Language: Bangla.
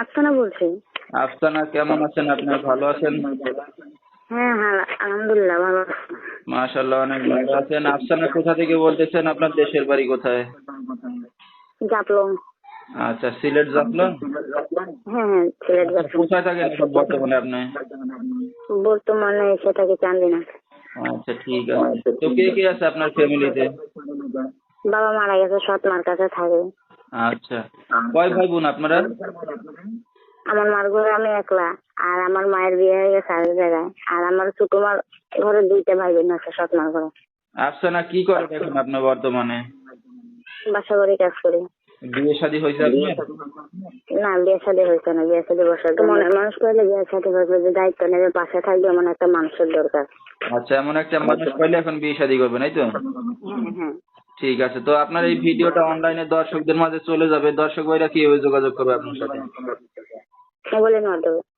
আফসানা বলছি। আফসানা, কেমন আছেন আপনি? ভালো আছেন? হ্যাঁ হ্যাঁ, আলহামদুলিল্লাহ ভালো আছি। মাশাআল্লাহ, অনেক ভালো আছেন। আফসানা, কোথা থেকে বলতেছেন? আপনার দেশের বাড়ি কোথায়? জাফলং। আচ্ছা, সিলেট জাফলং। হ্যাঁ হ্যাঁ, সিলেট আচ্ছা, জাফলং। কোথায় থাকেন এখন বর্তমানে আপনি? বর্তমানে এসে থাকি চান্দিনা। আচ্ছা, ঠিক আছে। তো কে কে আছে আপনার ফ্যামিলিতে? বাবা মারা গেছে, সৎ মার কাছে থাকে। আচ্ছা, কয় ভাই বোন আপনারা? আমার মার ঘরে আমি একলা, আর আমার মায়ের বিয়ে হয়ে গেছে আরেক জায়গায়, আর আমার ছোট মার ঘরে 2টা ভাই বোন আছে সৎ মার ঘরে। আফসানা, কি করেন এখন আপনি বর্তমানে? বাসা বাড়ি কাজ করি। বিয়ে শাদী হয়েছে আপনার? না, বিয়ে শাদী হয়েছে না। বিয়ে শাদী বসার মনের মানুষ করলে বিয়ে শাদী করবে, যে দায়িত্ব নেবে, পাশে থাকবে, এমন একটা মানুষের দরকার। আচ্ছা, এমন একটা মানুষ পাইলে এখন বিয়ে শাদী করবেন, তাই তো? হ্যাঁ হ্যাঁ। ঠিক আছে। তো আপনার এই ভিডিওটা অনলাইনে দর্শকদের মাঝে চলে যাবে, দর্শক ভাইরা কিভাবে যোগাযোগ করবে আপনার সাথে? বলে নেওয়া দেবে।